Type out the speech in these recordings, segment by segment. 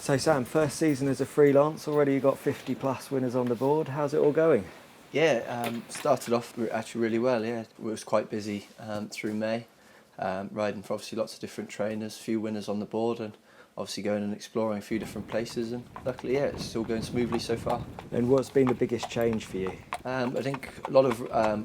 So Sam, first season as a freelance, already you got 50 plus winners on the board. How's it all going? Yeah, started off actually really well. Yeah, it was quite busy through May, riding for obviously lots of different trainers, a few winners on the board, and obviously going and exploring a few different places. And luckily, yeah, it's still going smoothly so far. And what's been the biggest change for you? I think a lot of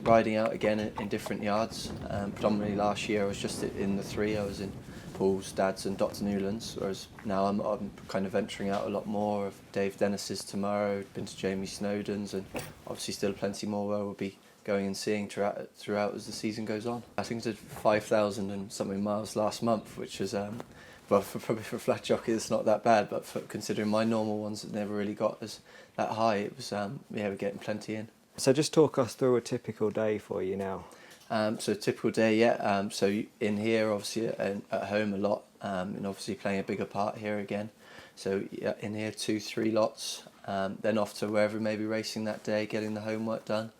riding out again in different yards. Predominantly last year I was just in the three. I was in Paul's, Dad's and Dr. Newland's, whereas now I'm kind of venturing out a lot more. Of Dave Dennis's tomorrow, been to Jamie Snowden's, and obviously still plenty more where we'll be going and seeing throughout as the season goes on. I think I did 5,000 and something miles last month, which is well, probably for a flat jockey it's not that bad, but for considering my normal ones that never really got as that high, it was yeah, we're getting plenty in. So just talk us through a typical day for you now. So a typical day, yeah. So in here, obviously at home a lot, and obviously playing a bigger part here again. So yeah, in here 2-3 lots, then off to wherever maybe racing that day, getting the homework done,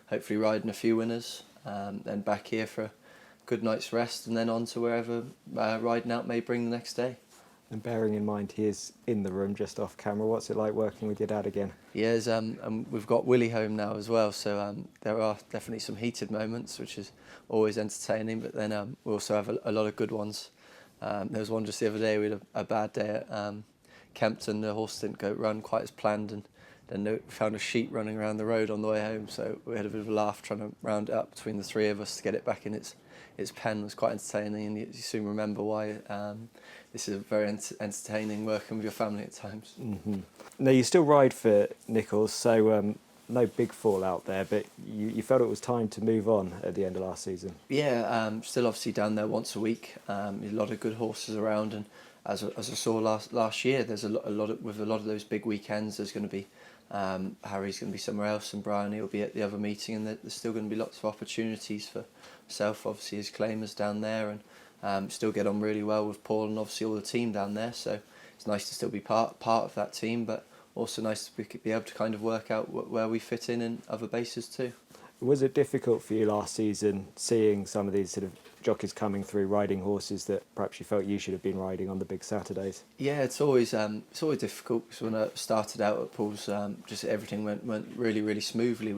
hopefully riding a few winners, then back here for a good night's rest, and then on to wherever riding out may bring the next day. And bearing in mind he is in the room just off camera, what's it like working with your dad again? Yes, we've got Willie home now as well, so there are definitely some heated moments, which is always entertaining, but then we also have a lot of good ones. There was one just the other day. We had a bad day at Kempton. The horse didn't go run quite as planned, and then we found a sheep running around the road on the way home, so we had a bit of a laugh trying to round it up between the three of us to get it back in its pen. It was quite entertaining, and you soon remember why this is very entertaining working with your family at times. Mm-hmm. Now you still ride for Nichols, so no big fallout there, but you felt it was time to move on at the end of last season. Yeah, still obviously down there once a week. A lot of good horses around, and as I saw last year, there's a lot of those big weekends. There's going to be Harry's going to be somewhere else, and Brian will be at the other meeting, and there's still going to be lots of opportunities for myself, obviously as claimers down there, and still get on really well with Paul and obviously all the team down there. So it's nice to still be part of that team, but also nice to be able to kind of work out where we fit in other bases too. Was it difficult for you last season seeing some of these sort of jockeys coming through riding horses that perhaps you felt you should have been riding on the big Saturdays? Yeah, it's always difficult, because when I started out at Paul's, just everything went really smoothly.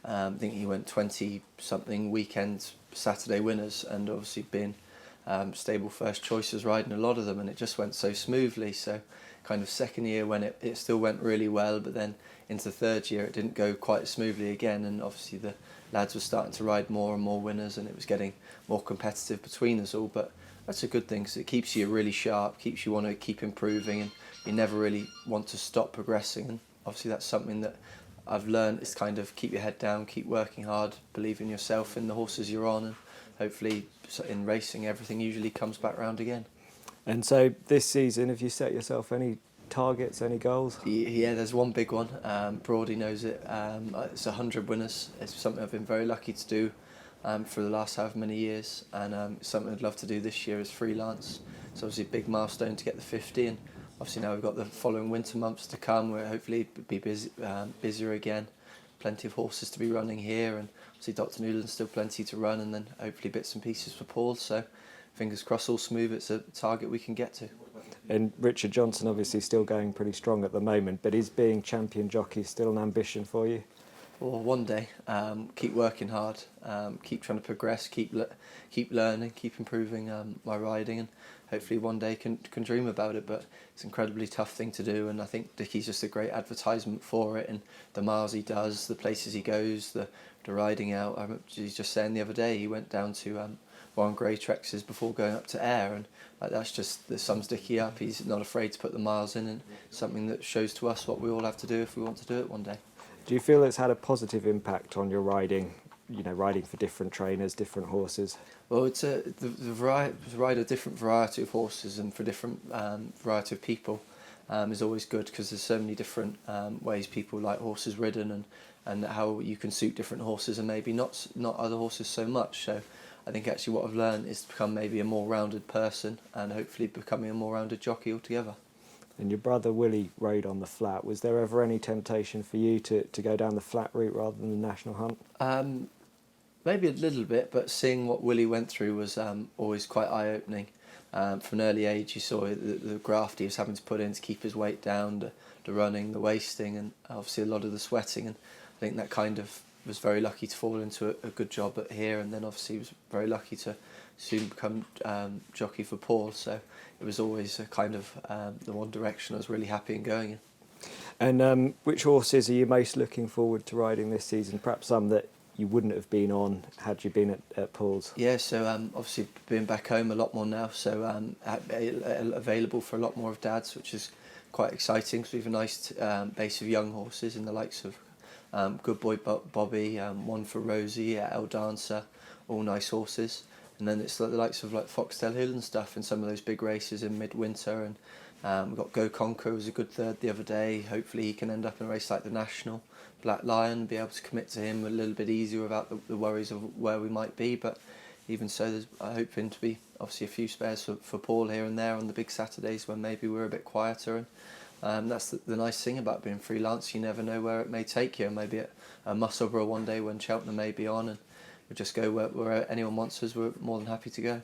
I think he went 20 something weekend Saturday winners, and obviously being stable first choices, riding a lot of them, and it just went so smoothly. So kind of second year when it still went really well, but then into the third year it didn't go quite as smoothly again, and obviously the lads were starting to ride more and more winners, and it was getting more competitive between us all. But that's a good thing, because it keeps you really sharp, keeps you want to keep improving, and you never really want to stop progressing. And obviously that's something that I've learned, is kind of keep your head down, keep working hard, believe in yourself, in the horses you're on, and hopefully in racing everything usually comes back round again. And so this season, have you set yourself any targets, any goals? Yeah, there's one big one. Brody knows it. It's 100 winners. It's something I've been very lucky to do for the last however many years, and something I'd love to do this year as freelance. It's obviously a big milestone to get the 50, and obviously now we've got the following winter months to come, where hopefully be busier again. Plenty of horses to be running here, and obviously Dr. Newland's still plenty to run, and then hopefully bits and pieces for Paul. So fingers crossed, all smooth. It's a target we can get to. And Richard Johnson obviously still going pretty strong at the moment, but is being champion jockey still an ambition for you? Well, one day, keep working hard, keep trying to progress, keep learning, keep improving my riding, and hopefully one day can dream about it. But it's an incredibly tough thing to do, and I think Dickie's just a great advertisement for it, and the miles he does, the places he goes, the riding out. He's just saying the other day he went down to Warren Greytrex's before going up to Ayr, and that's just that sums Dickie up. He's not afraid to put the miles in, and something that shows to us what we all have to do if we want to do it one day. Do you feel it's had a positive impact on your riding, riding for different trainers, different horses? Well, it's to ride a different variety of horses and for different variety of people is always good, because there's so many different ways people like horses ridden, and how you can suit different horses and maybe not other horses so much. So I think actually what I've learned is to become maybe a more rounded person, and hopefully becoming a more rounded jockey altogether. And your brother Willie rode on the flat. Was there ever any temptation for you to go down the flat route rather than the national hunt? Maybe a little bit, but seeing what Willie went through was always quite eye-opening. from an early age, you saw the graft he was having to put in to keep his weight down, the running, the wasting, and obviously a lot of the sweating. And I think that kind of was very lucky to fall into a good job at here, and then obviously was very lucky to soon become jockey for Paul. So it was always a kind of the one direction I was really happy in going in. And which horses are you most looking forward to riding this season? Perhaps some that you wouldn't have been on had you been at Paul's? Yeah, so obviously being back home a lot more now, so available for a lot more of Dad's, which is quite exciting because we have a nice base of young horses in the likes of Good Boy Bobby, one for Rosie, El Dancer, all nice horses. And then it's the likes of like Foxtel Hill and stuff in some of those big races in midwinter. And we've got Go Conquer was a good third the other day. Hopefully he can end up in a race like the National. Black Lion, be able to commit to him a little bit easier without the worries of where we might be. But even so, there's hoping to be obviously a few spares for Paul here and there on the big Saturdays when maybe we're a bit quieter. And that's the nice thing about being freelance. You never know where it may take you. Maybe at Musselburgh one day when Cheltenham may be on, and we'll just go where anyone wants us. We're more than happy to go.